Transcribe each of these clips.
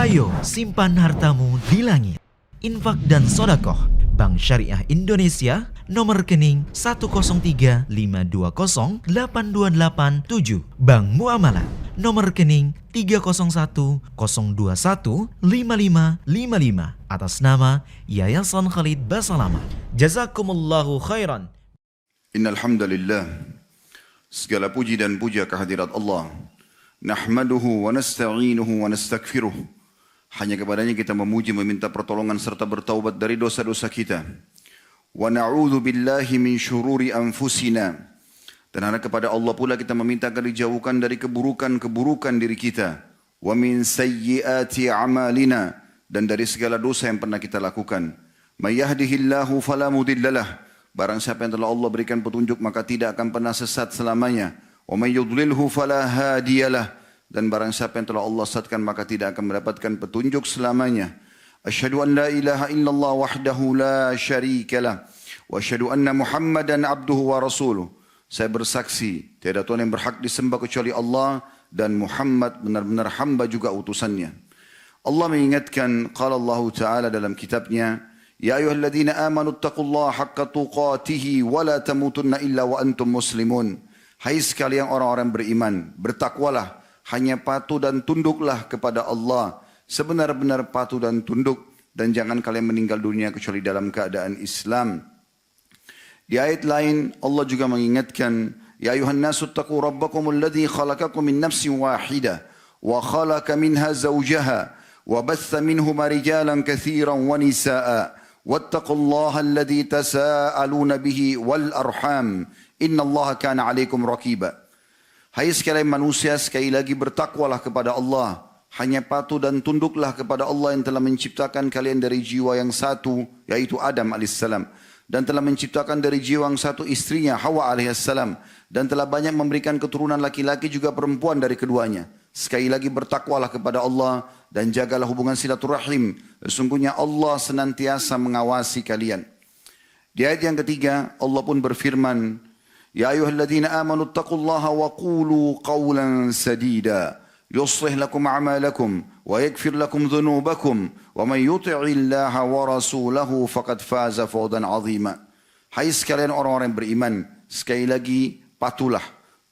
Ayo simpan hartamu di langit. Infak dan sodakoh Bank Syariah Indonesia, nomor rekening 10352082887. Bank Muamalat, nomor rekening 30102155555 atas nama Yayasan Khalid Basalamah. Jazakumullahu khairan. Innal hamdalillah, segala puji dan puja kehadirat Allah. Nahmaduhu wa nasta'inuhu wa nastaghfiruh. Hanya kepadanya kita memuji, meminta pertolongan serta bertaubat dari dosa-dosa kita. Wa na'udzu billahi min syururi anfusina. Dan hanya kepada Allah pula kita meminta agar dijauhkan dari keburukan-keburukan diri kita. Wa min sayyiati a'malina, dan dari segala dosa yang pernah kita lakukan. May yahdihillahu fala mudhillalah. Barang siapa yang telah Allah berikan petunjuk maka tidak akan pernah sesat selamanya. Wa may yudlilhu fala hadiyalah. Dan barang siapa yang telah Allah sesatkan maka tidak akan mendapatkan petunjuk selamanya. Asyhadu an la ilaha illallah wahdahu la syarikalah wa asyhadu anna Muhammadan abduhu wa rasuluh. Saya bersaksi tiada Tuhan yang berhak disembah kecuali Allah dan Muhammad benar-benar hamba juga utusannya. Allah mengingatkan, qala Allah Ta'ala dalam kitabnya, ya ayyuhalladzina amanu taqullaha haqqa tuqatihi wa la tamutunna illa wa antum muslimun. Hai sekalian orang-orang beriman, bertakwalah, hanya patuh dan tunduklah kepada Allah sebenar-benar patuh dan tunduk, dan jangan kalian meninggal dunia kecuali dalam keadaan Islam. Di ayat lain Allah juga mengingatkan, ya ayuhan nasu taqu rabbakumul ladzi khalaqakum min nafsin wahidah wa khalaqa minha zawjaha wa batha minhuma rijalan katsiran wa nisaa wattaqullaha alladzi tasaaluna bihi wal arham innallaha kana 'alaikum raqiba. Hai sekalian manusia, sekali lagi bertakwalah kepada Allah. Hanya patuh dan tunduklah kepada Allah yang telah menciptakan kalian dari jiwa yang satu, yaitu Adam alaihissalam. Dan telah menciptakan dari jiwa yang satu istrinya, Hawa alaihissalam. Dan telah banyak memberikan keturunan laki-laki juga perempuan dari keduanya. Sekali lagi bertakwalah kepada Allah dan jagalah hubungan silaturahim. Sesungguhnya Allah senantiasa mengawasi kalian. Di ayat yang ketiga, Allah pun berfirman, ya ayyuhalladzina amanu taqullaha wa qulu qawlan sadida yuslih lakum a'malakum wa yaghfir lakum dhunubakum wa man yuti'illaha wa rasulahu faqad faza fawzan 'azima. Hai sekalian orang-orang yang beriman, sekali lagi patuhlah,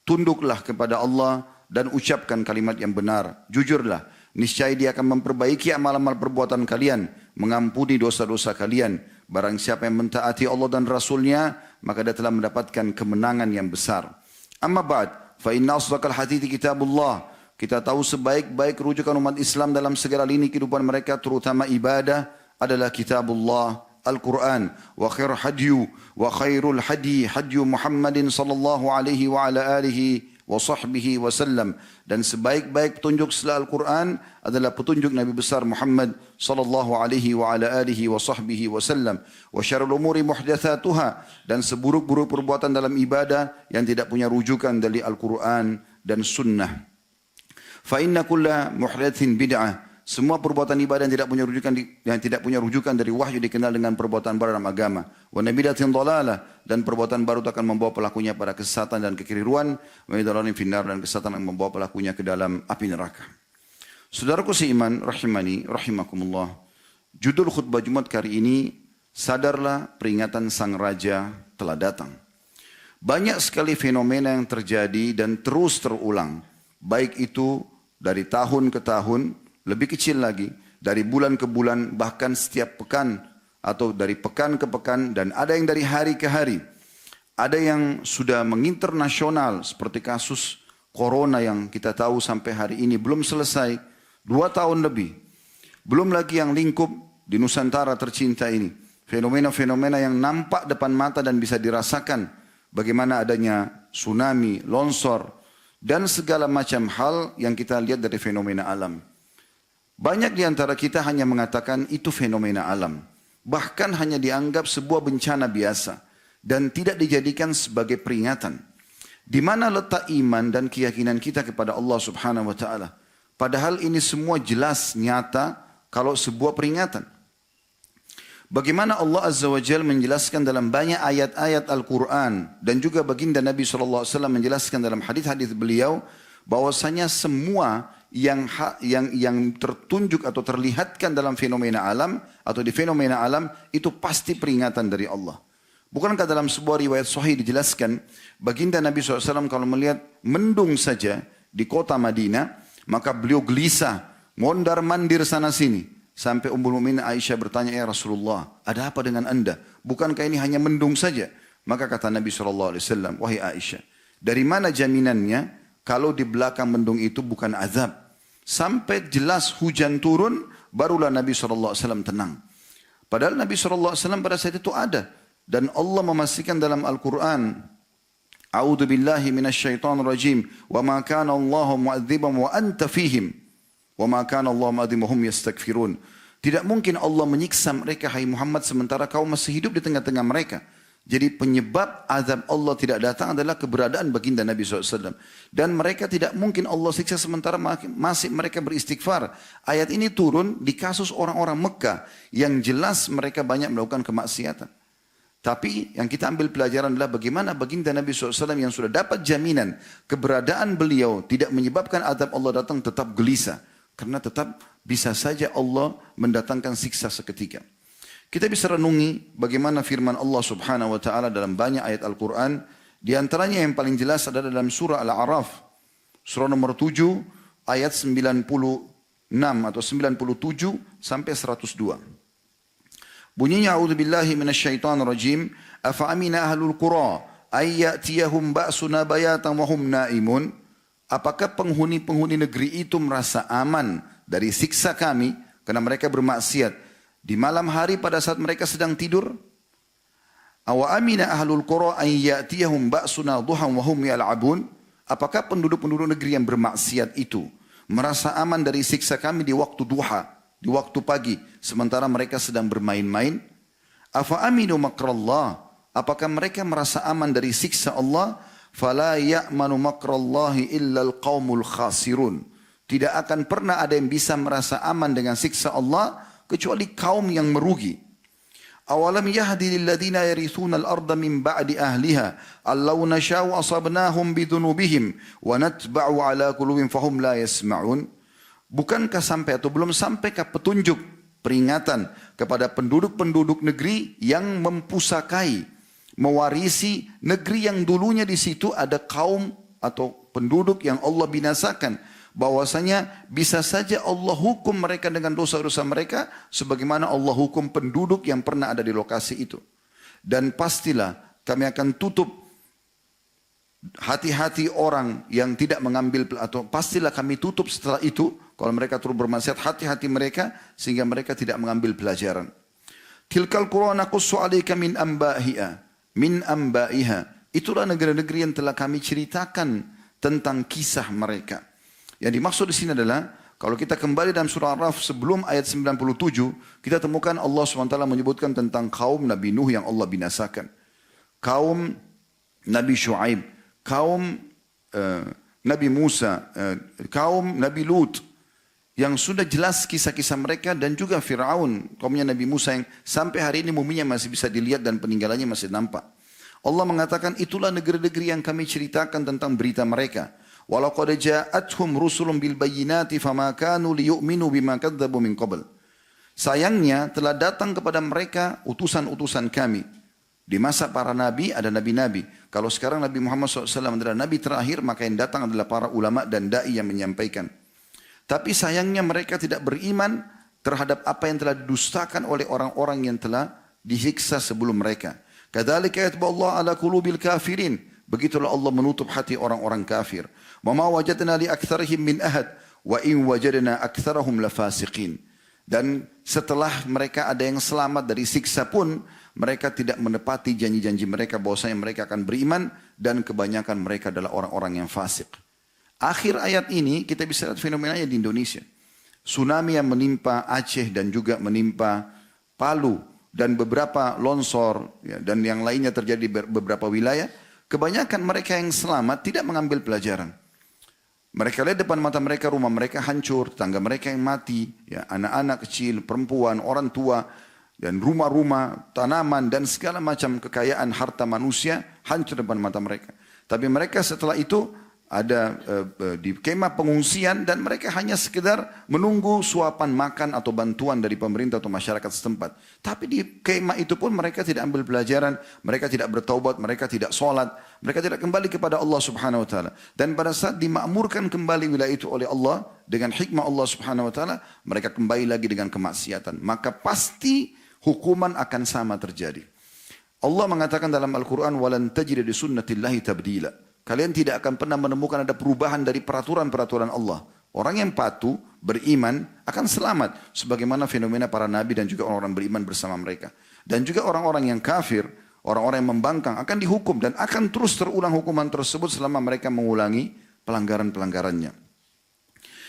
tunduklah kepada Allah dan ucapkan kalimat yang benar. Jujurlah, niscaya Dia akan memperbaiki amal-amal perbuatan kalian, mengampuni dosa-dosa kalian. Barang siapa yang mentaati Allah dan Rasulnya, maka dia telah mendapatkan kemenangan yang besar. Amma ba'd, fa inna asdaqal hadithi kitabullah. Kita tahu sebaik-baik rujukan umat Islam dalam segala lini kehidupan mereka, terutama ibadah, adalah kitabullah, Al-Quran. Wa khair hadyu, wa khairul hadi, hadyu Muhammadin sallallahu alaihi wa ala alihi wa sahbihi wa sallam. Dan sebaik-baik petunjuk setelah Al-Quran adalah petunjuk Nabi besar Muhammad sallallahu alaihi wa ala alihi wa sahbihi wa sallam. Wa syarrul umuri muhdatsatuha, dan seburuk-buruk perbuatan dalam ibadah yang tidak punya rujukan dari Al-Quran dan sunnah. Fa inna kulla muhdatsin bid'ah. Semua perbuatan ibadah yang tidak punya rujukan dari wahyu dikenal dengan perbuatan baru dalam agama. Wa nabidatin dhalalah, dan perbuatan baru akan membawa pelakunya pada kesesatan dan kekeliruan. Wa idhalanin finnar, dan kesesatan yang membawa pelakunya ke dalam api neraka. Saudaraku seiman rahimani rahimakumullah. Judul khutbah Jumat kali ini, sadarlah peringatan sang raja telah datang. Banyak sekali fenomena yang terjadi dan terus terulang. Baik itu dari tahun ke tahun, lebih kecil lagi, dari bulan ke bulan, bahkan setiap pekan, atau dari pekan ke pekan, dan ada yang dari hari ke hari. Ada yang sudah menginternasional, seperti kasus corona yang kita tahu sampai hari ini belum selesai, 2 tahun lebih. Belum lagi yang lingkup di Nusantara tercinta ini. Fenomena-fenomena yang nampak depan mata dan bisa dirasakan. Bagaimana adanya tsunami, longsor, dan segala macam hal yang kita lihat dari fenomena alam. Banyak di antara kita hanya mengatakan itu fenomena alam. Bahkan hanya dianggap sebuah bencana biasa. Dan tidak dijadikan sebagai peringatan. Di mana letak iman dan keyakinan kita kepada Allah subhanahu wa ta'ala. Padahal ini semua jelas nyata kalau sebuah peringatan. Bagaimana Allah Azza wa Jalla menjelaskan dalam banyak ayat-ayat Al-Quran. Dan juga baginda Nabi SAW menjelaskan dalam hadis-hadis beliau. Bahwasanya semua yang tertunjuk atau terlihatkan dalam fenomena alam atau di fenomena alam itu pasti peringatan dari Allah. Bukankah dalam sebuah riwayat sahih dijelaskan baginda Nabi SAW kalau melihat mendung saja di kota Madinah maka beliau gelisah mondar mandir sana sini sampai Ummul Mukminin Aisyah bertanya, ya Rasulullah, ada apa dengan anda? Bukankah ini hanya mendung saja? Maka kata Nabi SAW, wahai Aisyah, dari mana jaminannya kalau di belakang mendung itu bukan azab? Sampai jelas hujan turun, barulah Nabi SAW tenang. Padahal Nabi SAW pada saat itu ada. Dan Allah memastikan dalam Al-Quran, A'udhu billahi minasyaitanir rajim, wa ma kana Allahu mu'adzibam wa anta fihim, wa ma kana Allahu mu'adzibam hum yastakfirun. Tidak mungkin Allah menyiksa mereka, hai Muhammad, sementara kau masih hidup di tengah-tengah mereka. Jadi penyebab azab Allah tidak datang adalah keberadaan baginda Nabi SAW. Dan mereka tidak mungkin Allah siksa sementara masih mereka beristighfar. Ayat ini turun di kasus orang-orang Mekah yang jelas mereka banyak melakukan kemaksiatan. Tapi yang kita ambil pelajaran adalah bagaimana baginda Nabi SAW yang sudah dapat jaminan keberadaan beliau tidak menyebabkan azab Allah datang tetap gelisah. Karena tetap bisa saja Allah mendatangkan siksa seketika. Kita bisa renungi bagaimana firman Allah Subhanahu wa taala dalam banyak ayat Al-Qur'an, di antaranya yang paling jelas adalah dalam surah Al-A'raf, surah nomor 7 ayat 96 atau 97 sampai 102. Bunyinya a'udzubillahi minasyaitonir rajim, afa amina ahlul qura ay ya'tiyahum ba'suna bayatan wa hum naimun? Apakah penghuni-penghuni negeri itu merasa aman dari siksa kami karena mereka bermaksiat di malam hari pada saat mereka sedang tidur? Awa amina ahlul qura an ya'tiyahum ba'suna duhan wa hum yal'abun? Apakah penduduk-penduduk negeri yang bermaksiat itu merasa aman dari siksa kami di waktu duha, di waktu pagi, sementara mereka sedang bermain-main? Afa aminu makrallah? Apakah mereka merasa aman dari siksa Allah? Fala ya'manu makrallahi illa al-qaumul khasirun. Tidak akan pernah ada yang bisa merasa aman dengan siksa Allah kecuali kaum yang merugi. Awalam yahdi lilladina yarithuna al-arda min ba'di ahliha allau nasha'u asabnahum bidhunubihim wa natba'u ala qulubihim fahum la yasma'un? Bukankah sampai atau belum sampaikah petunjuk peringatan kepada penduduk-penduduk negeri yang mempusakai, mewarisi negeri yang dulunya di situ ada kaum atau penduduk yang Allah binasakan, bahwasanya bisa saja Allah hukum mereka dengan dosa-dosa mereka sebagaimana Allah hukum penduduk yang pernah ada di lokasi itu. Dan pastilah kami akan tutup hati-hati orang yang tidak mengambil, atau pastilah kami tutup setelah itu kalau mereka terus bermaksiat hati-hati mereka sehingga mereka tidak mengambil pelajaran. Tilkal qura naqussu 'alaika min ambaiha. Itulah negeri-negeri yang telah kami ceritakan tentang kisah mereka. Yang dimaksud di sini adalah kalau kita kembali dalam surah Ar-Raf sebelum ayat 97, kita temukan Allah SWT menyebutkan tentang kaum Nabi Nuh yang Allah binasakan. Kaum Nabi Shu'aib, kaum Nabi Musa, kaum Nabi Lut, yang sudah jelas kisah-kisah mereka, dan juga Fir'aun, kaumnya Nabi Musa yang sampai hari ini muminya masih bisa dilihat dan peninggalannya masih nampak. Allah mengatakan itulah negeri-negeri yang kami ceritakan tentang berita mereka. Walaqad ja'atuhum rusulun bil bayyinati fama kanu liyu'minu bima kadzdzabu min qabl. Sayangnya telah datang kepada mereka utusan-utusan kami. Di masa para nabi ada nabi-nabi. Kalau sekarang Nabi Muhammad SAW adalah nabi terakhir, maka yang datang adalah para ulama dan da'i yang menyampaikan. Tapi sayangnya mereka tidak beriman terhadap apa yang telah didustakan oleh orang-orang yang telah disiksa sebelum mereka. Kadzalika yatba'ullahu ala qulubil kafirin. Begitulah Allah menutup hati orang-orang kafir. Wa ma wajadna li aktsarihim min ahad wa in wajadna aktsarahum lafasiqin. Dan setelah mereka ada yang selamat dari siksa pun, mereka tidak menepati janji-janji mereka bahwasanya mereka akan beriman, dan kebanyakan mereka adalah orang-orang yang fasik. Akhir ayat ini kita bisa lihat fenomenanya di Indonesia. Tsunami yang menimpa Aceh dan juga menimpa Palu dan beberapa longsor ya, dan yang lainnya terjadi di beberapa wilayah. Kebanyakan mereka yang selamat tidak mengambil pelajaran. Mereka lihat depan mata mereka rumah mereka hancur, tetangga mereka yang mati, ya, anak-anak kecil, perempuan, orang tua, dan rumah-rumah, tanaman, dan segala macam kekayaan harta manusia hancur depan mata mereka. Tapi mereka setelah itu ada di kemah pengungsian dan mereka hanya sekedar menunggu suapan makan atau bantuan dari pemerintah atau masyarakat setempat. Tapi di kemah itu pun mereka tidak ambil pelajaran, mereka tidak bertaubat, mereka tidak sholat, mereka tidak kembali kepada Allah Subhanahu Wa Taala. Dan pada saat dimakmurkan kembali wilayah itu oleh Allah dengan hikmah Allah Subhanahu Wa Taala, mereka kembali lagi dengan kemaksiatan. Maka pasti hukuman akan sama terjadi. Allah mengatakan dalam Al-Quran, "Walan tajida di sunnatillahi tabdila." Kalian tidak akan pernah menemukan ada perubahan dari peraturan-peraturan Allah. Orang yang patuh, beriman, akan selamat. Sebagaimana fenomena para nabi dan juga orang-orang beriman bersama mereka. Dan juga orang-orang yang kafir, orang-orang yang membangkang akan dihukum. Dan akan terus terulang hukuman tersebut selama mereka mengulangi pelanggaran-pelanggarannya.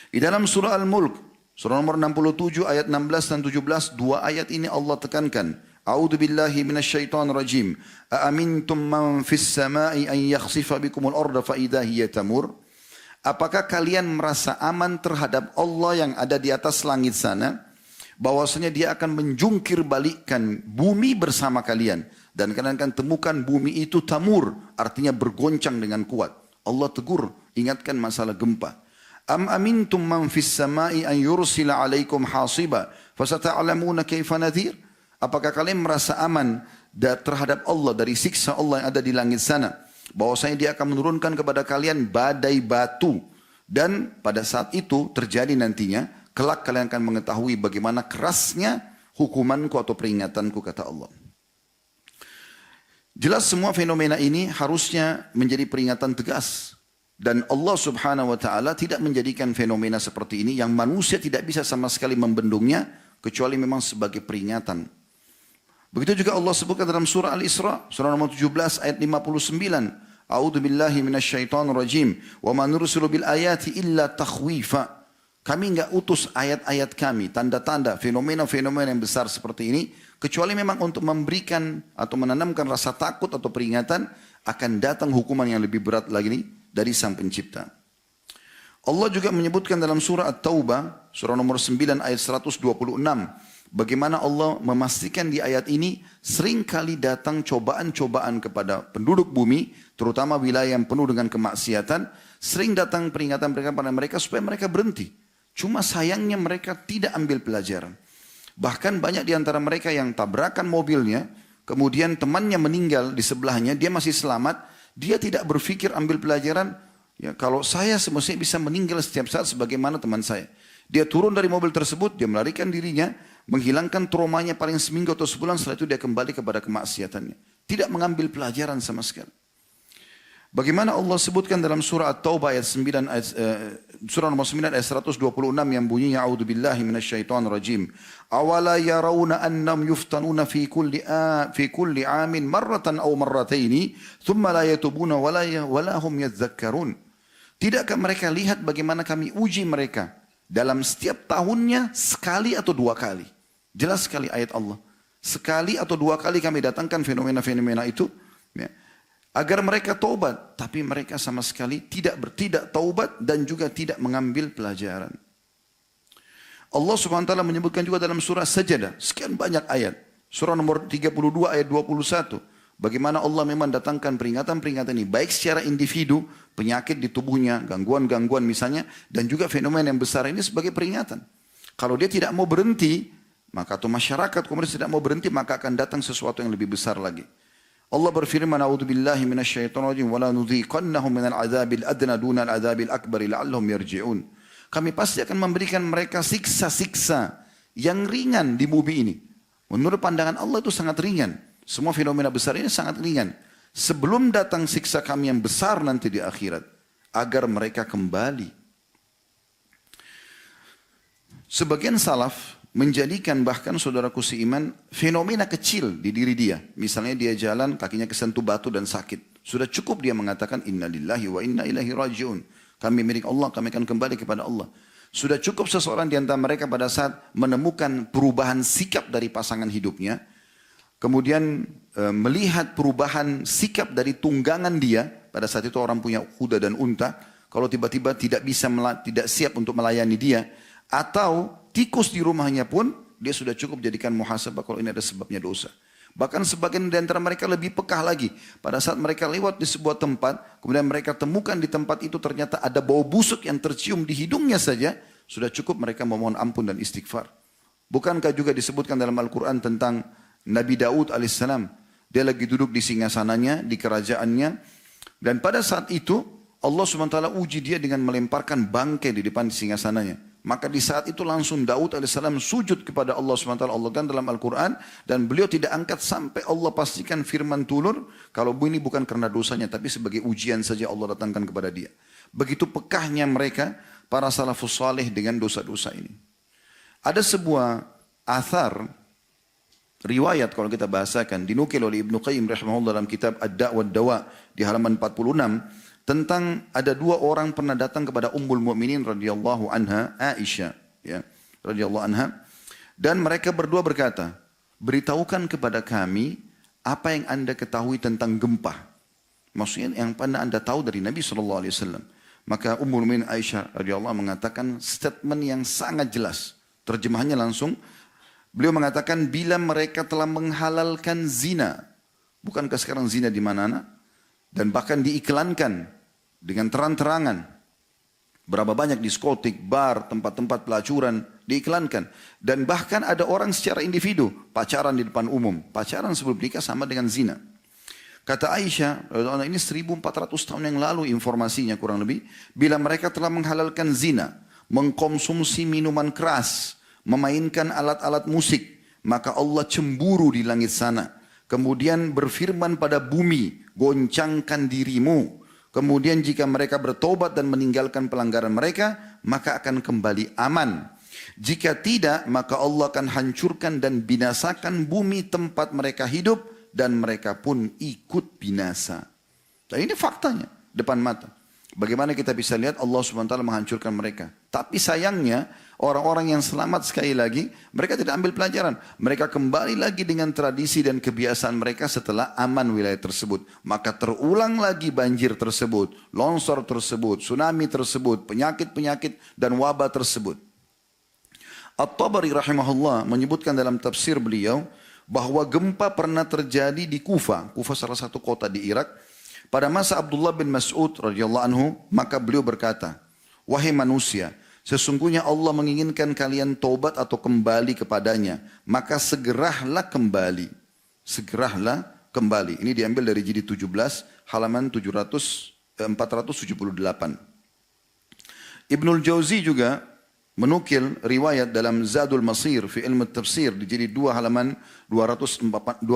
Di dalam surah Al-Mulk, surah nomor 67 ayat 16 dan 17, dua ayat ini Allah tekankan. A'udzu billahi minasyaitonir rajim. Aamintum man fis sama'i an yakhsifa bikumul arda fa idza hiya tamur? Apakah kalian merasa aman terhadap Allah yang ada di atas langit sana, bahwasanya Dia akan menjungkir balikkan bumi bersama kalian dan kalian akan temukan bumi itu tamur, artinya bergoncang dengan kuat. Allah tegur, ingatkan masalah gempa. Am amintum man fis sama'i an yursila 'alaikum hasiba fasata'lamuna kaifa nadhir? Apakah kalian merasa aman terhadap Allah dari siksa Allah yang ada di langit sana? Bahwasanya Dia akan menurunkan kepada kalian badai batu. Dan pada saat itu terjadi nantinya, kelak kalian akan mengetahui bagaimana kerasnya hukumanku atau peringatanku, kata Allah. Jelas semua fenomena ini harusnya menjadi peringatan tegas. Dan Allah Subhanahu Wa Taala tidak menjadikan fenomena seperti ini yang manusia tidak bisa sama sekali membendungnya, kecuali memang sebagai peringatan. Begitu juga Allah sebutkan dalam surah Al-Isra, surah nomor 17 ayat 59. A'udzu billahi minasyaitonir rajim. Wa ma nursilu bil ayati illa takhwifa. Kami enggak utus ayat-ayat kami, tanda-tanda, fenomena-fenomena yang besar seperti ini, kecuali memang untuk memberikan atau menanamkan rasa takut atau peringatan akan datang hukuman yang lebih berat lagi dari Sang Pencipta. Allah juga menyebutkan dalam surah At-Taubah, surah nomor 9 ayat 126. Bagaimana Allah memastikan di ayat ini sering kali datang cobaan-cobaan kepada penduduk bumi, terutama wilayah yang penuh dengan kemaksiatan, sering datang peringatan-peringatan pada mereka supaya mereka berhenti. Cuma sayangnya mereka tidak ambil pelajaran. Bahkan banyak di antara mereka yang tabrakan mobilnya, kemudian temannya meninggal di sebelahnya, dia masih selamat, dia tidak berpikir ambil pelajaran, ya kalau saya semestinya bisa meninggal setiap saat sebagaimana teman saya. Dia turun dari mobil tersebut, dia melarikan dirinya, menghilangkan traumanya paling seminggu atau sebulan, setelah itu dia kembali kepada kemaksiatannya. Tidak mengambil pelajaran sama sekali. Bagaimana Allah sebutkan dalam surah At-Taubah ayat 9 surah nomor 9 ayat 126 yang bunyinya a'udzu billahi minasyaitonir rajim. Awala yarawna annam yuftanuna fi kulli amin marratan aw marrataini thumma la yatubuna wala hum yadhakkarun. Tidakkah mereka lihat bagaimana kami uji mereka dalam setiap tahunnya sekali atau dua kali? Jelas sekali ayat Allah. Sekali atau dua kali kami datangkan fenomena-fenomena itu, ya, agar mereka taubat, tapi mereka sama sekali tidak taubat dan juga tidak mengambil pelajaran. Allah Subhanahu wa taala menyebutkan juga dalam surah Sajadah, sekian banyak ayat. Surah nomor 32 ayat 21. Bagaimana Allah memang datangkan peringatan-peringatan ini, baik secara individu, penyakit di tubuhnya, gangguan-gangguan misalnya, dan juga fenomena yang besar ini sebagai peringatan. Kalau dia tidak mau berhenti, maka atau masyarakat kemudian tidak mau berhenti, maka akan datang sesuatu yang lebih besar lagi. Allah berfirman, "A'udzu billahi minasyaitonir rajim wa la nudhiqannahum minal 'adzabil adna dunal 'adzabil akbari la'allahum yarji'un." Kami pasti akan memberikan mereka siksa-siksa yang ringan di bumi ini. Menurut pandangan Allah itu sangat ringan. Semua fenomena besar ini sangat ringan. Sebelum datang siksa kami yang besar nanti di akhirat, agar mereka kembali. Sebagian salaf menjadikan bahkan saudaraku seiman fenomena kecil di diri dia. Misalnya dia jalan kakinya kesentuh batu dan sakit. Sudah cukup dia mengatakan inna lillahi wa inna ilaihi raji'un. Kami milik Allah, kami akan kembali kepada Allah. Sudah cukup seseorang di antara mereka pada saat menemukan perubahan sikap dari pasangan hidupnya. Kemudian melihat perubahan sikap dari tunggangan dia. Pada saat itu orang punya kuda dan unta. Kalau tiba-tiba tidak siap untuk melayani dia. Atau tikus di rumahnya pun dia sudah cukup jadikan muhasabah kalau ini ada sebabnya dosa. Bahkan sebagian di antara mereka lebih pekah lagi. Pada saat mereka lewat di sebuah tempat, kemudian mereka temukan di tempat itu ternyata ada bau busuk yang tercium di hidungnya saja, sudah cukup mereka memohon ampun dan istighfar. Bukankah juga disebutkan dalam Al-Quran tentang Nabi Daud alaihissalam? Dia lagi duduk di singgasananya, di kerajaannya. Dan pada saat itu Allah SWT uji dia dengan melemparkan bangkai di depan singgasananya. Maka di saat itu langsung Daud alaihissalam sujud kepada Allah SWT. Allah kan dalam Al-Quran. Dan beliau tidak angkat sampai Allah pastikan firman turun. Kalau ini bukan karena dosanya, tapi sebagai ujian saja Allah datangkan kepada dia. Begitu pekahnya mereka, para salafus saleh dengan dosa-dosa ini. Ada sebuah athar, riwayat kalau kita bahasakan, dinukil oleh Ibnu Qayyim rahimahullah dalam kitab Ad-Da' wa Dawa di halaman 46, tentang ada dua orang pernah datang kepada Ummul Mukminin radhiyallahu anha, Aisyah, ya, radhiyallahu anha, dan mereka berdua berkata, beritahukan kepada kami apa yang anda ketahui tentang gempa. Maksudnya yang pernah anda tahu dari Nabi SAW. Maka Ummul Mukminin Aisyah radhiyallahu anha mengatakan statement yang sangat jelas. Terjemahannya langsung, beliau mengatakan bila mereka telah menghalalkan zina, bukankah sekarang zina di mana-mana? Dan bahkan diiklankan dengan terang-terangan. Berapa banyak diskotik, bar, tempat-tempat pelacuran diiklankan. Dan bahkan ada orang secara individu pacaran di depan umum. Pacaran sebelum nikah sama dengan zina. Kata Aisyah, ini 1400 tahun yang lalu informasinya kurang lebih. Bila mereka telah menghalalkan zina, mengkonsumsi minuman keras, memainkan alat-alat musik, maka Allah cemburu di langit sana. Kemudian berfirman pada bumi, goncangkan dirimu. Kemudian jika mereka bertobat dan meninggalkan pelanggaran mereka, maka akan kembali aman. Jika tidak, maka Allah akan hancurkan dan binasakan bumi tempat mereka hidup, dan mereka pun ikut binasa. Dan ini faktanya, depan mata. Bagaimana kita bisa lihat Allah SWT menghancurkan mereka. Tapi sayangnya orang-orang yang selamat sekali lagi, mereka tidak ambil pelajaran. Mereka kembali lagi dengan tradisi dan kebiasaan mereka setelah aman wilayah tersebut. Maka terulang lagi banjir tersebut, longsor tersebut, tsunami tersebut, penyakit-penyakit dan wabah tersebut. At-Tabari rahimahullah menyebutkan dalam tafsir beliau bahwa gempa pernah terjadi di Kufa. Kufa salah satu kota di Irak. Pada masa Abdullah bin Mas'ud radhiyallahu anhu, maka beliau berkata, wahai manusia, sesungguhnya Allah menginginkan kalian tobat atau kembali kepadanya, maka segeralah kembali. Segeralah kembali. Ini diambil dari jilid 17, halaman 478. Ibnul Jauzi juga menukil riwayat dalam Zadul Masir fi ilmu tafsir di jilid 2 halaman 246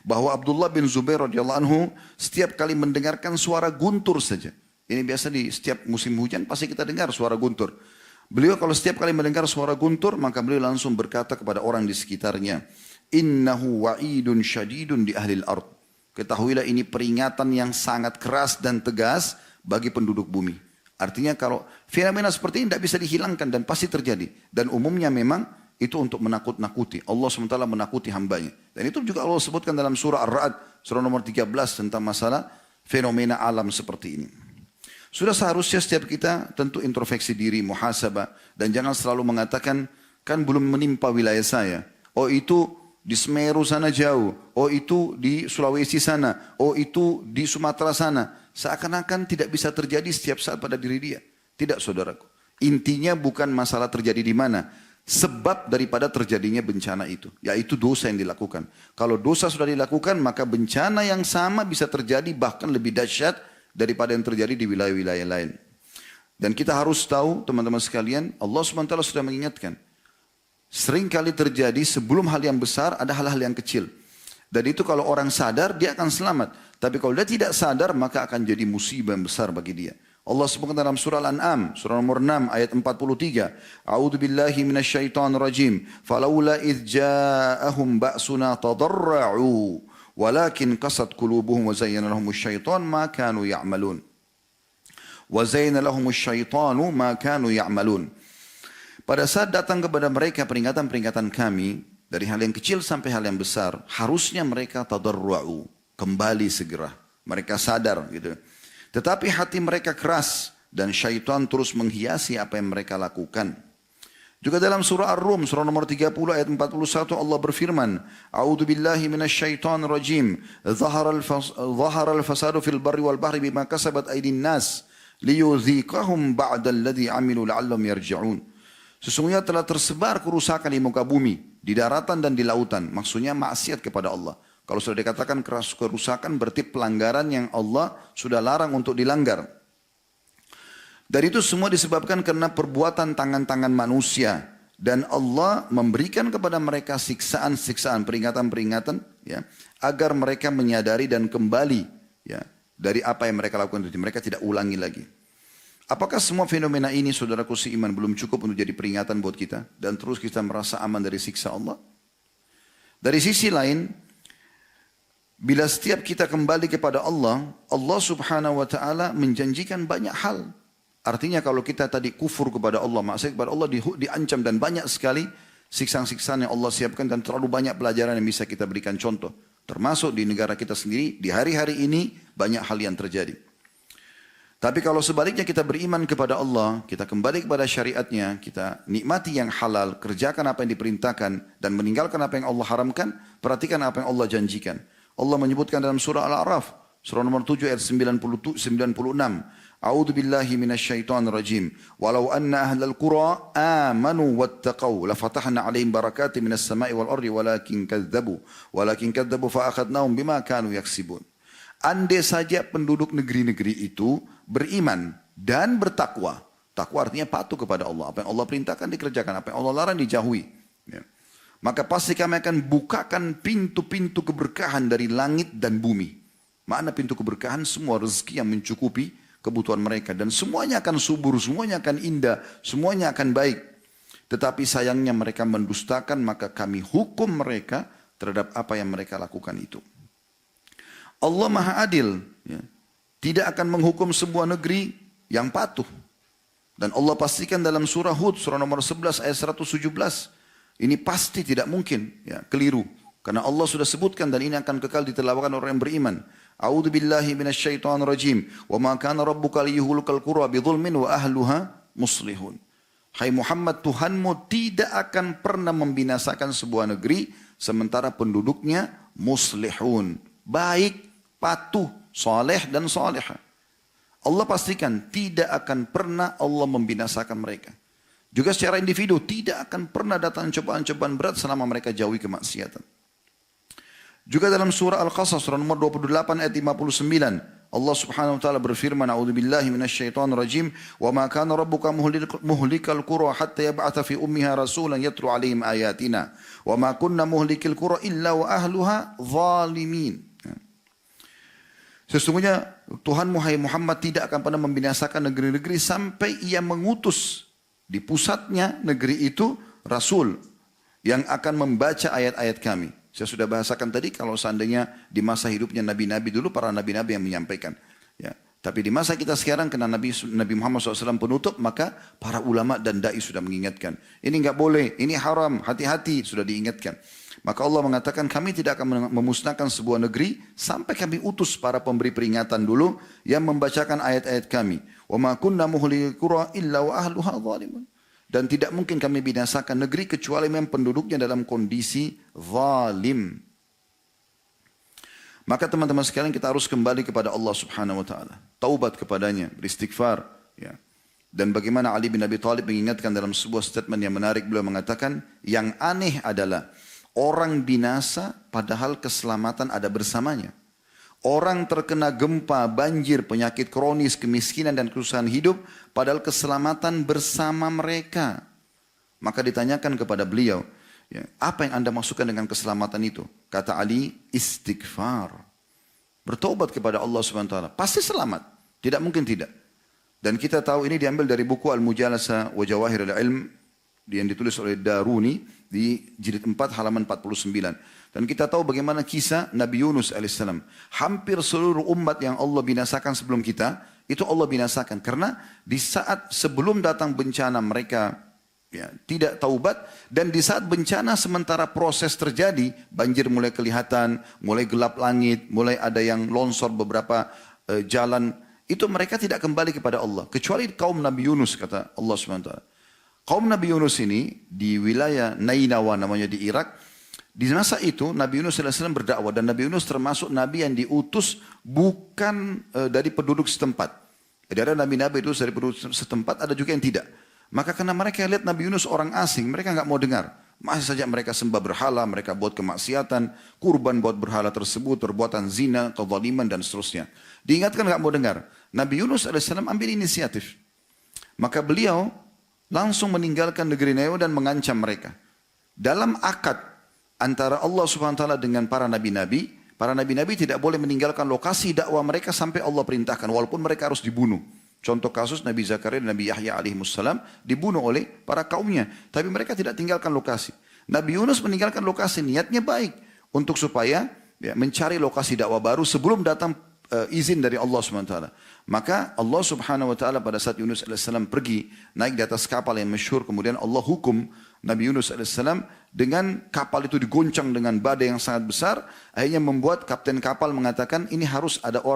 bahwa Abdullah bin Zubair radhiyallahu anhu setiap kali mendengarkan suara guntur saja. Ini biasa di setiap musim hujan pasti kita dengar suara guntur. Beliau kalau setiap kali mendengar suara guntur maka beliau langsung berkata kepada orang di sekitarnya, innahu wa'idun syadidun di ahlil ard. Ketahuilah ini peringatan yang sangat keras dan tegas bagi penduduk bumi. Artinya kalau fenomena seperti ini tidak bisa dihilangkan dan pasti terjadi. Dan umumnya memang itu untuk menakut-nakuti. Allah SWT menakuti hambanya. Dan itu juga Allah sebutkan dalam surah Ar-Ra'd, surah nomor 13 tentang masalah fenomena alam seperti ini. Sudah seharusnya setiap kita tentu introspeksi diri, muhasabah. Dan jangan selalu mengatakan, kan belum menimpa wilayah saya. Oh itu di Semeru sana jauh. Oh itu di Sulawesi sana. Oh itu di Sumatera sana. Seakan-akan tidak bisa terjadi setiap saat pada diri dia. Tidak saudaraku. Intinya bukan masalah terjadi di mana. Sebab daripada terjadinya bencana itu. Yaitu dosa yang dilakukan. Kalau dosa sudah dilakukan maka bencana yang sama bisa terjadi bahkan lebih dahsyat daripada yang terjadi di wilayah-wilayah lain. Dan kita harus tahu teman-teman sekalian. Allah SWT sudah mengingatkan. Sering kali terjadi sebelum hal yang besar ada hal-hal yang kecil. Dan itu kalau orang sadar dia akan selamat. Tapi kalau dia tidak sadar maka akan jadi musibah yang besar bagi dia. Allah sebutkan dalam surah Al-An'am, surah nomor 6 ayat 43. A'udzu billahi minasyaitonir rajim. Falaula idz ja'ahum ba'suna tadarra'u walakin qasat qulubuhum wa zayyana lahumus syaitan ma kanu ya'malun. Wa zayyana lahumus syaitanu ma kanu ya'malun. Pada saat datang kepada mereka peringatan-peringatan kami, dari hal yang kecil sampai hal yang besar, harusnya mereka tadarru'u, kembali segera. Mereka sadar gitu. Tetapi hati mereka keras dan syaitan terus menghiasi apa yang mereka lakukan. Juga dalam surah Ar-Rum, surah nomor 30 ayat 41 Allah berfirman, A'udzu billahi minasyaitonir rajim. Dhahara al-fasadu fil barri wal bahri bima kasabat aydin nas liyudhiqahum ba'dalladzi 'amilu la'allahum yarji'un. Sesungguhnya telah tersebar kerusakan di muka bumi, di daratan dan di lautan. Maksudnya maksiat kepada Allah. Kalau sudah dikatakan kerusakan berarti pelanggaran yang Allah sudah larang untuk dilanggar. Dan itu semua disebabkan karena perbuatan tangan-tangan manusia. Dan Allah memberikan kepada mereka siksaan-siksaan, peringatan-peringatan, ya, agar mereka menyadari dan kembali, ya, dari apa yang mereka lakukan. Jadi mereka tidak ulangi lagi. Apakah semua fenomena ini, saudaraku seiman, belum cukup untuk jadi peringatan buat kita? Dan terus kita merasa aman dari siksa Allah? Dari sisi lain, bila setiap kita kembali kepada Allah, Allah subhanahu wa ta'ala menjanjikan banyak hal. Artinya kalau kita tadi kufur kepada Allah, maksiat kepada Allah, diancam dan banyak sekali siksaan-siksaan yang Allah siapkan dan terlalu banyak pelajaran yang bisa kita berikan contoh. Termasuk di negara kita sendiri, di hari-hari ini banyak hal yang terjadi. Tapi kalau sebaliknya kita beriman kepada Allah, kita kembali kepada syariatnya, kita nikmati yang halal, kerjakan apa yang diperintahkan dan meninggalkan apa yang Allah haramkan, perhatikan apa yang Allah janjikan. Allah menyebutkan dalam surah Al-A'raf, surah nomor 7 ayat 96. A'udzu billahi minasyaitonir rajim. Walau anna ahlal qura amanu wattaqau lafatahna 'alaihim barakatin minas sama'i wal ardi walakin kadzdzabu fa akhadnahum bima kanu yaksibun. Andai saja penduduk negeri-negeri itu beriman dan bertakwa. Takwa artinya patuh kepada Allah. Apa yang Allah perintahkan dikerjakan, apa yang Allah larang dijauhi. Ya. Maka pasti kami akan bukakan pintu-pintu keberkahan dari langit dan bumi. Makna pintu keberkahan? Semua rezeki yang mencukupi kebutuhan mereka. Dan semuanya akan subur, semuanya akan indah, semuanya akan baik. Tetapi sayangnya mereka mendustakan, maka kami hukum mereka terhadap apa yang mereka lakukan itu. Allah Maha Adil, ya, tidak akan menghukum sebuah negeri yang patuh. Dan Allah pastikan dalam surah Hud, surah nomor 11 ayat 117. Ini pasti tidak mungkin, ya, keliru. Karena Allah sudah sebutkan dan ini akan kekal ditelawakkan orang yang beriman. A'udzu billahi minasyaitonir rajim. Wa ma kana rabbuka liyuhlikal qura bidzulmin wa ahluha muslihun. Hai Muhammad, Tuhanmu tidak akan pernah membinasakan sebuah negeri sementara penduduknya muslihun. Baik, patuh, saleh dan salihah. Allah pastikan tidak akan pernah Allah membinasakan mereka. Juga secara individu tidak akan pernah datang cobaan-cobaan berat selama mereka jauhi kemaksiatan. Juga dalam surah Al-Qasas surah nomor 28 ayat 59 Allah Subhanahu wa taala berfirman, A'udzubillahi minasyaitonir rajim, wa ma kana rabbuka muhlikal qura hatta yab'atha fi ummiha rasulan yatlu 'alaihim ayatina wa ma kunna muhlikil qura illa wa ahluha zalimin. Sesungguhnya Tuhanmu hai Muhammad tidak akan pernah membinasakan negeri-negeri sampai ia mengutus di pusatnya negeri itu rasul yang akan membaca ayat-ayat kami. Saya sudah bahasakan tadi kalau seandainya di masa hidupnya nabi-nabi dulu, para nabi-nabi yang menyampaikan. Ya. Tapi di masa kita sekarang kena Nabi Muhammad SAW penutup, maka para ulama dan da'i sudah mengingatkan. Ini enggak boleh, ini haram, hati-hati, sudah diingatkan. Maka Allah mengatakan kami tidak akan memusnahkan sebuah negeri sampai kami utus para pemberi peringatan dulu yang membacakan ayat-ayat kami. Wa ma kunna muhlikil qura illa wa ahluha zalimun. Dan tidak mungkin kami binasakan negeri kecuali memang penduduknya dalam kondisi zalim. Maka teman-teman sekalian kita harus kembali kepada Allah Subhanahu wa taala. Taubat kepadanya, beristighfar, ya. Dan bagaimana Ali bin Abi Thalib mengingatkan dalam sebuah statement yang menarik, beliau mengatakan, yang aneh adalah orang binasa padahal keselamatan ada bersamanya. Orang terkena gempa, banjir, penyakit kronis, kemiskinan dan kesusahan hidup, padahal keselamatan bersama mereka. Maka ditanyakan kepada beliau, ya, apa yang anda maksudkan dengan keselamatan itu? Kata Ali, istighfar. Bertobat kepada Allah SWT. Pasti selamat. Tidak mungkin tidak. Dan kita tahu ini diambil dari buku Al-Mujalasa wa Jawahir al-Ilm yang ditulis oleh Daruni di jilid 4 halaman 49. Dan kita tahu bagaimana kisah Nabi Yunus alaihissalam. Hampir seluruh umat yang Allah binasakan sebelum kita, itu Allah binasakan. Karena di saat sebelum datang bencana mereka ya, tidak taubat. Dan di saat bencana sementara proses terjadi, banjir mulai kelihatan, mulai gelap langit, mulai ada yang longsor beberapa jalan. Itu mereka tidak kembali kepada Allah. Kecuali kaum Nabi Yunus, kata Allah SWT. Kaum Nabi Yunus ini di wilayah Nainawa namanya di Irak. Di masa itu Nabi Yunus SAW berdakwah dan Nabi Yunus termasuk Nabi yang diutus bukan dari penduduk setempat. Jadi ada Nabi-Nabi itu dari penduduk setempat, ada juga yang tidak. Maka karena mereka lihat Nabi Yunus orang asing, mereka nggak mau dengar. Masih saja mereka sembah berhala, mereka buat kemaksiatan, kurban buat berhala tersebut, perbuatan zina, kezaliman dan seterusnya. Diingatkan nggak mau dengar. Nabi Yunus AS ambil inisiatif. Maka beliau langsung meninggalkan negeri Nainawa dan mengancam mereka. Dalam akad antara Allah Subhanahu wa taala dengan para nabi-nabi tidak boleh meninggalkan lokasi dakwah mereka sampai Allah perintahkan, walaupun mereka harus dibunuh. Contoh kasus Nabi Zakaria dan Nabi Yahya alaihissalam dibunuh oleh para kaumnya, tapi mereka tidak tinggalkan lokasi. Nabi Yunus meninggalkan lokasi, niatnya baik untuk supaya mencari lokasi dakwah baru sebelum datang izin dari Allah Subhanahu wa taala. Maka Allah Subhanahu wa taala pada saat Yunus alaihissalam pergi naik di atas kapal yang masyhur, kemudian Allah hukum Nabi Yunus alaihissalam dengan kapal itu digoncang dengan badai yang sangat besar, akhirnya membuat kapten kapal mengatakan ini harus ada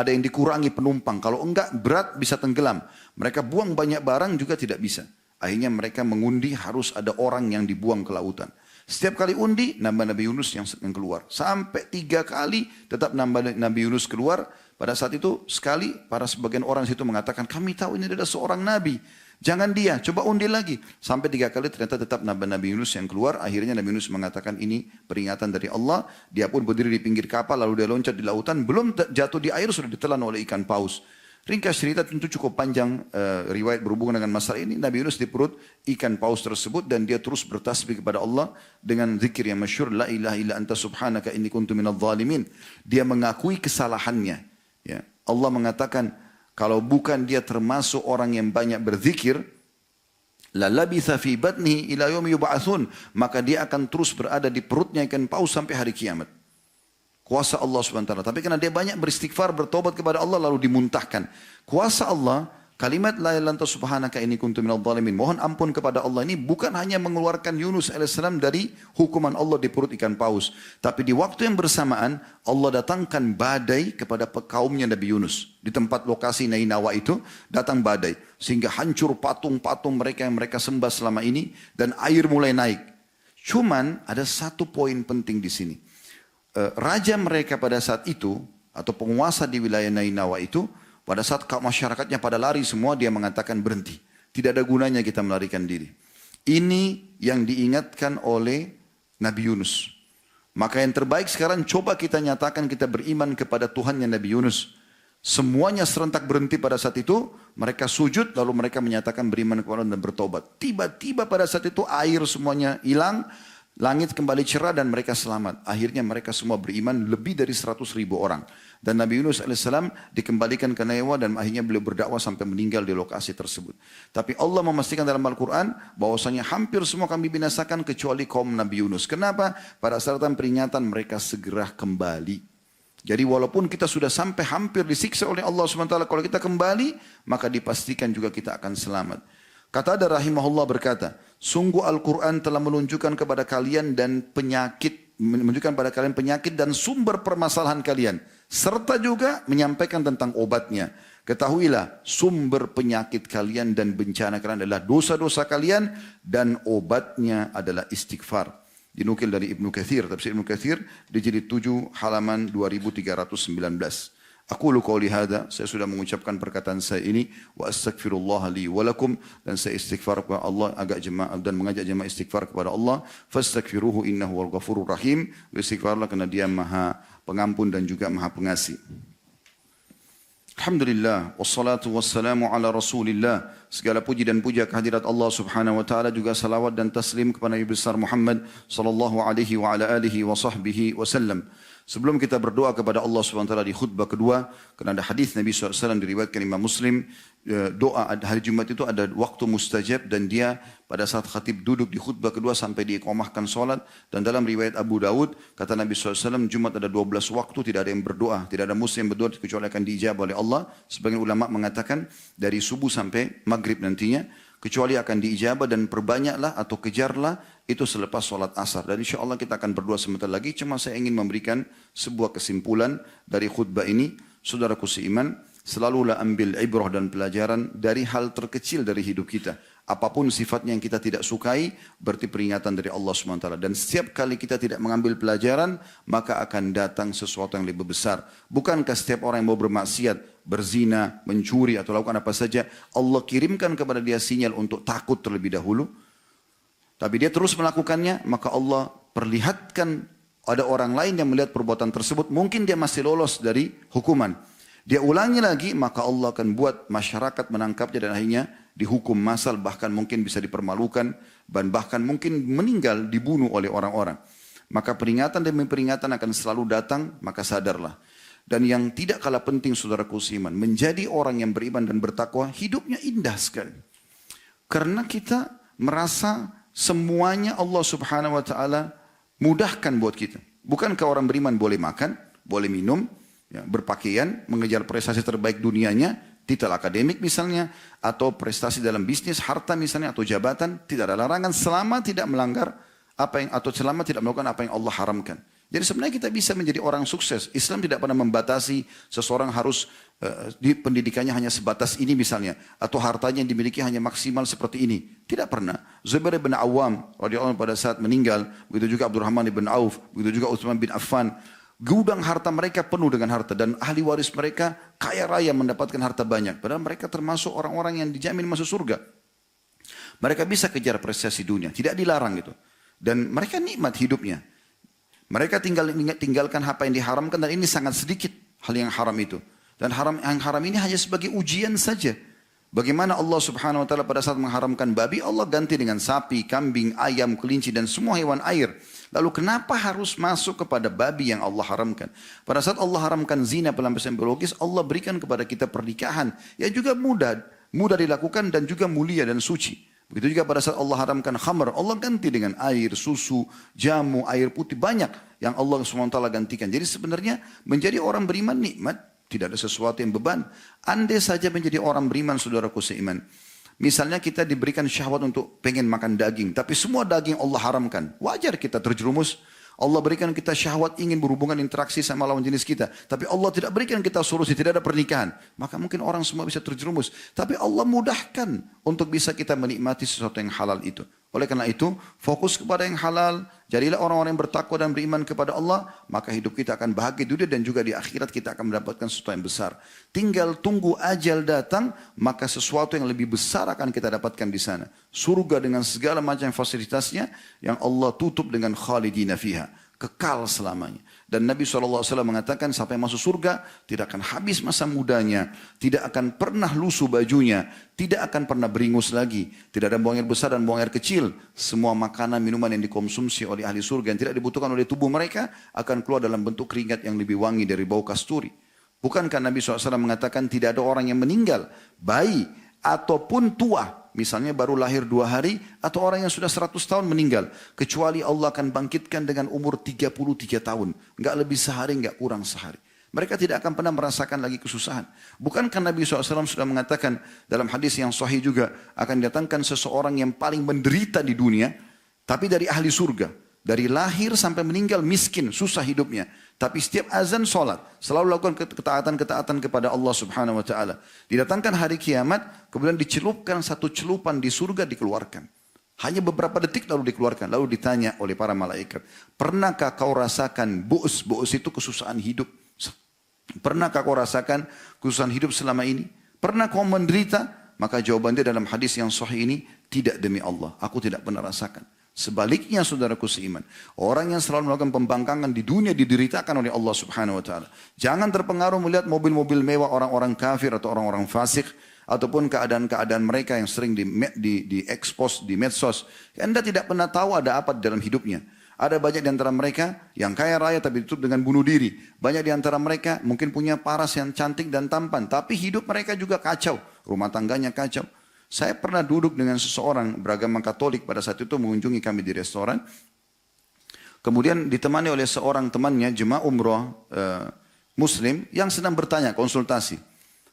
yang dikurangi penumpang, kalau enggak berat bisa tenggelam. Mereka buang banyak barang juga tidak bisa. Akhirnya mereka mengundi harus ada orang yang dibuang ke lautan. Setiap kali undi, nambah Nabi Yunus yang keluar. Sampai 3 kali tetap nambah Nabi Yunus keluar. Pada saat itu sekali para sebagian orang situ mengatakan, kami tahu ini adalah seorang Nabi. Jangan dia, coba undi lagi. Sampai 3 kali ternyata tetap nambah Nabi Yunus yang keluar. Akhirnya Nabi Yunus mengatakan ini peringatan dari Allah. Dia pun berdiri di pinggir kapal lalu dia loncat di lautan. Belum jatuh di air sudah ditelan oleh ikan paus. Ringkas cerita tentu cukup panjang riwayat berhubungan dengan masalah ini. Nabi Yunus di perut ikan paus tersebut dan dia terus bertasbih kepada Allah dengan zikir yang masyhur, la ilaha illa anta subhanaka inni kuntu minadh dhalimin. Dia mengakui kesalahannya. Ya. Allah mengatakan kalau bukan dia termasuk orang yang banyak berzikir, la labitha fi batnihi ila yaumi yub'atsun, maka dia akan terus berada di perutnya ikan paus sampai hari kiamat. Kuasa Allah SWT. Tapi karena dia banyak beristighfar, bertobat kepada Allah lalu dimuntahkan. Kuasa Allah, kalimat la ilaha illa anta subhanaka inni kuntu minadh dhalimin. Mohon ampun kepada Allah ini bukan hanya mengeluarkan Yunus alaihissalam dari hukuman Allah di perut ikan paus. Tapi di waktu yang bersamaan Allah datangkan badai kepada kaumnya Nabi Yunus. Di tempat lokasi Nainawa itu datang badai. Sehingga hancur patung-patung mereka yang mereka sembah selama ini. Dan air mulai naik. Cuman ada satu poin penting di sini. Raja mereka pada saat itu atau penguasa di wilayah Nainawa itu pada saat masyarakatnya pada lari semua dia mengatakan berhenti. Tidak ada gunanya kita melarikan diri. Ini yang diingatkan oleh Nabi Yunus. Maka yang terbaik sekarang coba kita nyatakan kita beriman kepada Tuhannya Nabi Yunus. Semuanya serentak berhenti pada saat itu. Mereka sujud lalu mereka menyatakan beriman kepada Allah dan bertobat. Tiba-tiba pada saat itu air semuanya hilang. Langit kembali cerah dan mereka selamat. Akhirnya mereka semua beriman lebih dari 100.000 orang. Dan Nabi Yunus AS dikembalikan ke Nainawa dan akhirnya beliau berdakwah sampai meninggal di lokasi tersebut. Tapi Allah memastikan dalam Al-Quran bahwasanya hampir semua kami binasakan kecuali kaum Nabi Yunus. Kenapa? Pada saat peringatan mereka segera kembali. Jadi walaupun kita sudah sampai hampir disiksa oleh Allah SWT, kalau kita kembali maka dipastikan juga kita akan selamat. Qatada rahimahullah berkata, sungguh Al-Quran telah menunjukkan kepada kalian dan menunjukkan pada kalian penyakit dan sumber permasalahan kalian. Serta juga menyampaikan tentang obatnya. Ketahuilah sumber penyakit kalian dan bencana kalian adalah dosa-dosa kalian dan obatnya adalah istighfar. Dinukil dari Ibnu Katsir, tafsir Ibnu Katsir di jilid 7 halaman 2319. Aku qouli hadza, saya sudah mengucapkan perkataan saya ini wa astaghfirullah li wa lakum, dan saya istighfar kepada Allah agak jemaah dan mengajak jemaah istighfar kepada Allah. Fastaghfiruhu innahu wal ghafurur rahim. Istighfarlah karena dia Maha Pengampun dan juga Maha Pengasih. Alhamdulillah wassalatu wassalamu ala Rasulillah. Segala puji dan puja kehadirat Allah Subhanahu wa taala, juga salawat dan taslim kepada Nabi besar Muhammad sallallahu alaihi wa ala alihi wa sahbihi wasallam. Sebelum kita berdoa kepada Allah SWT di khutbah kedua, karena ada hadis Nabi SAW diriwayatkan Imam Muslim, doa hari Jumat itu ada waktu mustajab dan dia pada saat khatib duduk di khutbah kedua sampai diiqamahkan solat. Dan dalam riwayat Abu Dawud, kata Nabi SAW, Jumat ada 12 waktu, tidak ada yang berdoa, tidak ada muslim yang berdoa kecuali akan diijabah oleh Allah. Sebagian ulama mengatakan dari subuh sampai maghrib nantinya, kecuali akan diijabah, dan perbanyaklah atau kejarlah itu selepas sholat asar. Dan insya Allah kita akan berdoa sebentar lagi. Cuma saya ingin memberikan sebuah kesimpulan dari khutbah ini. Saudaraku seiman, Selalulah ambil ibrah dan pelajaran dari hal terkecil dari hidup kita. Apapun sifatnya yang kita tidak sukai, berarti peringatan dari Allah SWT. Dan setiap kali kita tidak mengambil pelajaran, maka akan datang sesuatu yang lebih besar. Bukankah setiap orang yang mau bermaksiat, berzina, mencuri, atau lakukan apa saja, Allah kirimkan kepada dia sinyal untuk takut terlebih dahulu? Tapi dia terus melakukannya, maka Allah perlihatkan ada orang lain yang melihat perbuatan tersebut, mungkin dia masih lolos dari hukuman. Dia ulangi lagi, maka Allah akan buat masyarakat menangkapnya dan akhirnya dihukum massal, bahkan mungkin bisa dipermalukan, dan bahkan mungkin meninggal, dibunuh oleh orang-orang. Maka peringatan demi peringatan akan selalu datang, maka sadarlah. Dan yang tidak kalah penting saudaraku seiman, menjadi orang yang beriman dan bertakwa, hidupnya indah sekali. Karena kita merasa semuanya Allah Subhanahu wa taala mudahkan buat kita. Bukankah orang beriman boleh makan, boleh minum, ya, berpakaian, mengejar prestasi terbaik dunianya, titel akademik misalnya, atau prestasi dalam bisnis, harta misalnya, atau jabatan, tidak ada larangan selama tidak melanggar apa yang, atau selama tidak melakukan apa yang Allah haramkan. Jadi sebenarnya kita bisa menjadi orang sukses. Islam tidak pernah membatasi seseorang harus di pendidikannya hanya sebatas ini misalnya, atau hartanya yang dimiliki hanya maksimal seperti ini. Tidak pernah. Zubair bin Awam radhiyallahu anhu pada saat meninggal, begitu juga Abdurrahman bin Auf, begitu juga Utsman bin Affan. Gudang harta mereka penuh dengan harta dan ahli waris mereka kaya raya mendapatkan harta banyak. Padahal mereka termasuk orang-orang yang dijamin masuk surga. Mereka bisa kejar prestasi dunia, tidak dilarang gitu. Dan mereka nikmat hidupnya. Mereka tinggalkan apa yang diharamkan dan ini sangat sedikit hal yang haram itu. Dan yang haram ini hanya sebagai ujian saja. Bagaimana Allah Subhanahu wa taala pada saat mengharamkan babi, Allah ganti dengan sapi, kambing, ayam, kelinci dan semua hewan air. Lalu kenapa harus masuk kepada babi yang Allah haramkan? Pada saat Allah haramkan zina pelampiasan biologis, Allah berikan kepada kita pernikahan yang juga mudah dilakukan dan juga mulia dan suci. Begitu juga pada saat Allah haramkan khamr, Allah ganti dengan air, susu, jamu, air putih, banyak yang Allah SWT gantikan. Jadi sebenarnya menjadi orang beriman nikmat, tidak ada sesuatu yang beban. Andai saja menjadi orang beriman, saudaraku seiman. Misalnya kita diberikan syahwat untuk pengen makan daging, tapi semua daging Allah haramkan. Wajar kita terjerumus. Allah berikan kita syahwat ingin berhubungan interaksi sama lawan jenis kita. Tapi Allah tidak berikan kita solusi, tidak ada pernikahan. Maka mungkin orang semua bisa terjerumus. Tapi Allah mudahkan untuk bisa kita menikmati sesuatu yang halal itu. Oleh karena itu, fokus kepada yang halal. Jadilah orang-orang yang bertakwa dan beriman kepada Allah. Maka hidup kita akan bahagia dunia dan juga di akhirat kita akan mendapatkan sesuatu yang besar. Tinggal tunggu ajal datang, maka sesuatu yang lebih besar akan kita dapatkan di sana. Surga dengan segala macam fasilitasnya yang Allah tutup dengan khalidina fiha. Kekal selamanya. Dan Nabi SAW mengatakan sampai masuk surga tidak akan habis masa mudanya, tidak akan pernah lusuh bajunya, tidak akan pernah beringus lagi, tidak ada buang air besar dan buang air kecil. Semua makanan minuman yang dikonsumsi oleh ahli surga yang tidak dibutuhkan oleh tubuh mereka akan keluar dalam bentuk keringat yang lebih wangi dari bau kasturi. Bukankah Nabi SAW mengatakan tidak ada orang yang meninggal, bayi ataupun tua, misalnya baru lahir 2 hari, atau orang yang sudah 100 tahun meninggal, kecuali Allah akan bangkitkan dengan umur 33 tahun. Enggak lebih sehari, enggak kurang sehari. Mereka tidak akan pernah merasakan lagi kesusahan. Bukankah Nabi SAW sudah mengatakan dalam hadis yang sahih juga, akan datangkan seseorang yang paling menderita di dunia, tapi dari ahli surga. Dari lahir sampai meninggal miskin, susah hidupnya. Tapi setiap azan sholat, selalu lakukan ketaatan-ketaatan kepada Allah Subhanahu wa taala. Didatangkan hari kiamat, kemudian dicelupkan satu celupan di surga dikeluarkan. Hanya beberapa detik lalu dikeluarkan. Lalu ditanya oleh para malaikat, pernahkah kau rasakan bu'us? Bu'us itu kesusahan hidup. Pernahkah kau rasakan kesusahan hidup selama ini? Pernah kau menderita? Maka jawaban dia dalam hadis yang sahih ini, tidak demi Allah, aku tidak pernah rasakan. Sebaliknya saudaraku seiman, orang yang selalu melakukan pembangkangan di dunia dideritakan oleh Allah Subhanahu wa taala. Jangan terpengaruh melihat mobil-mobil mewah orang-orang kafir atau orang-orang fasik ataupun keadaan-keadaan mereka yang sering diekspos di medsos. Anda tidak pernah tahu ada apa di dalam hidupnya. Ada banyak di antara mereka yang kaya raya tapi ditutup dengan bunuh diri. Banyak di antara mereka mungkin punya paras yang cantik dan tampan, tapi hidup mereka juga kacau, rumah tangganya kacau. Saya pernah duduk dengan seseorang beragama Katolik pada saat itu mengunjungi kami di restoran. Kemudian ditemani oleh seorang temannya jemaah umroh Muslim yang sedang bertanya konsultasi.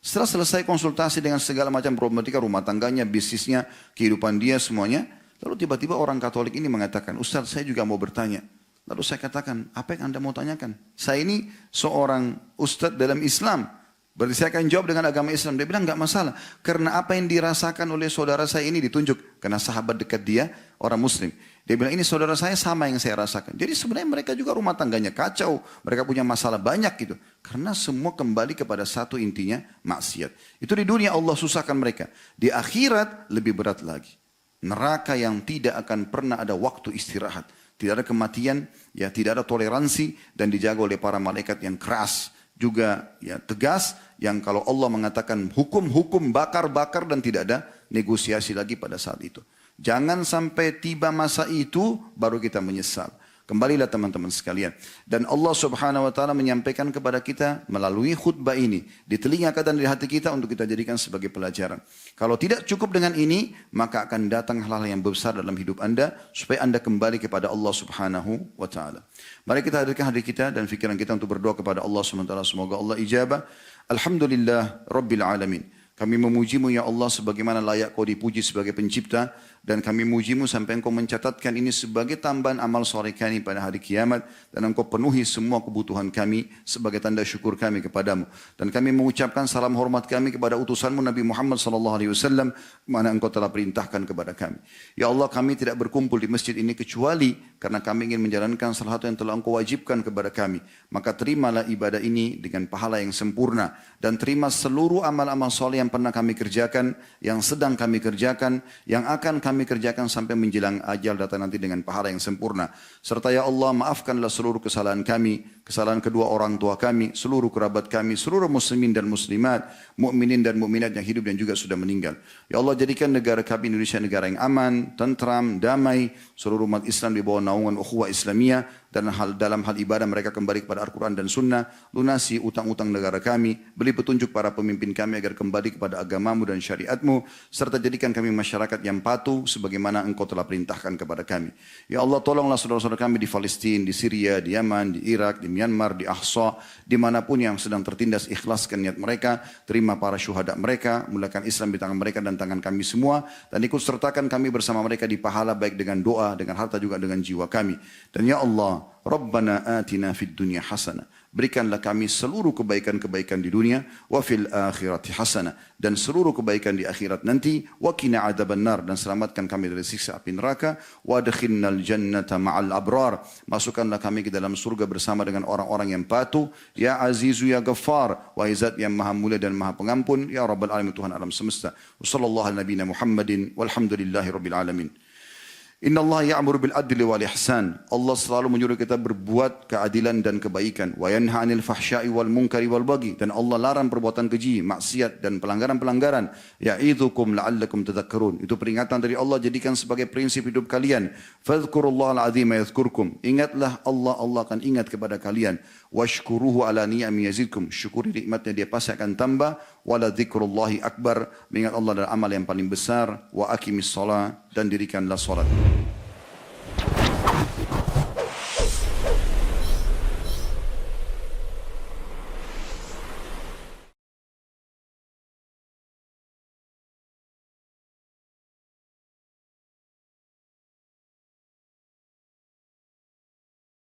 Setelah selesai konsultasi dengan segala macam problematika rumah tangganya, bisnisnya, kehidupan dia semuanya. Lalu tiba-tiba orang Katolik ini mengatakan, Ustaz saya juga mau bertanya. Lalu saya katakan, apa yang Anda mau tanyakan? Saya ini seorang Ustaz dalam Islam. Berarti saya akan jawab dengan agama Islam. Dia bilang nggak masalah. Karena apa yang dirasakan oleh saudara saya ini ditunjuk. Karena sahabat dekat dia orang Muslim. Dia bilang ini saudara saya sama yang saya rasakan. Jadi sebenarnya mereka juga rumah tangganya kacau. Mereka punya masalah banyak gitu. Karena semua kembali kepada satu intinya maksiat. Itu di dunia Allah susahkan mereka. Di akhirat lebih berat lagi. Neraka yang tidak akan pernah ada waktu istirahat. Tidak ada kematian, ya tidak ada toleransi dan dijaga oleh para malaikat yang keras. Juga ya tegas yang kalau Allah mengatakan hukum bakar dan tidak ada negosiasi lagi pada saat itu. Jangan sampai tiba masa itu baru kita menyesal. Kembalilah teman-teman sekalian. Dan Allah subhanahu wa ta'ala menyampaikan kepada kita melalui khutbah ini. Di telinga dan di hati kita untuk kita jadikan sebagai pelajaran. Kalau tidak cukup dengan ini, maka akan datang hal-hal yang besar dalam hidup anda. Supaya anda kembali kepada Allah subhanahu wa ta'ala. Mari kita hadirkan hati kita dan fikiran kita untuk berdoa kepada Allah subhanahu wa ta'ala. Semoga Allah ijabah. Alhamdulillah Rabbil Alamin. Kami memujimu ya Allah sebagaimana layak kau dipuji sebagai pencipta. Dan kami memujimu sampai engkau mencatatkan ini sebagai tambahan amal soleh kami pada hari kiamat. Dan engkau penuhi semua kebutuhan kami sebagai tanda syukur kami kepadamu. Dan kami mengucapkan salam hormat kami kepada utusanmu Nabi Muhammad SAW. Mana engkau telah perintahkan kepada kami. Ya Allah kami tidak berkumpul di masjid ini kecuali karena kami ingin menjalankan salah satu yang telah engkau wajibkan kepada kami. Maka terimalah ibadah ini dengan pahala yang sempurna. Dan terima seluruh amal-amal soleh yang pernah kami kerjakan, yang sedang kami kerjakan, yang akan kami kerjakan sampai menjelang ajal datang nanti dengan pahala yang sempurna. Serta ya Allah maafkanlah seluruh kesalahan kami, kesalahan kedua orang tua kami, seluruh kerabat kami, seluruh muslimin dan muslimat, mukminin dan mukminat yang hidup dan juga sudah meninggal. Ya Allah jadikan negara kami Indonesia negara yang aman, tentram, damai, seluruh umat Islam di bawah naungan ukhuwah Islamiyah dan dalam hal ibadah mereka kembali kepada Al-Quran dan Sunnah, lunasi utang-utang negara kami, beri petunjuk para pemimpin kami agar kembali kepada agamamu dan syariatmu, serta jadikan kami masyarakat yang patuh sebagaimana engkau telah perintahkan kepada kami. Ya Allah tolonglah saudara-saudara kami di Palestina, di Syria, di Yaman, di Irak, di Myanmar, di Ahsa, dimanapun yang sedang tertindas ikhlaskan niat mereka, terima para syuhada mereka, mulakan Islam di tangan mereka dan tangan kami semua, dan ikut sertakan kami bersama mereka di pahala baik dengan doa, dengan harta juga dengan jiwa kami. Dan ya Allah, Rabbana atina fid dunya hasanah. Berikanlah kami seluruh kebaikan-kebaikan di dunia, wa fil akhirati hasanah, dan seluruh kebaikan di akhirat nanti, wa qina adzabannar, dan selamatkan kami dari siksa api neraka, wa adkhilnal jannata ma'al abrar. Masukkanlah kami ke dalam surga bersama dengan orang-orang yang patuh, ya Azizu ya Ghaffar, wa Zat yang Maha Mulia dan Maha Pengampun, ya Rabbal Alamin Tuhan alam semesta. Wassallallahu ala nabiyina Muhammadin walhamdulillahi rabbil alamin. Inna Allah ya'muru bil adli wal ihsan. Allah selalu menyuruh kita berbuat keadilan dan kebaikan. Wa yanha 'anil fahsya'i wal munkari wal baghi. Dan Allah larang perbuatan keji, maksiat dan pelanggaran-pelanggaran. Ya'idzukum la'allakum tadhakkarun. Itu peringatan dari Allah, jadikan sebagai prinsip hidup kalian. Fadhkurullahal 'azima yadhkurkum. Ingatlah Allah, Allah akan ingat kepada kalian. Washkuruhu ala ni'ami yazidkum. Syukuri nikmatnya, dia pasti akan tambah. Wala dzikrullahi akbar. Mengingat Allah adalah amal yang paling besar. Wa aqimis shalah, dan dirikanlah salat.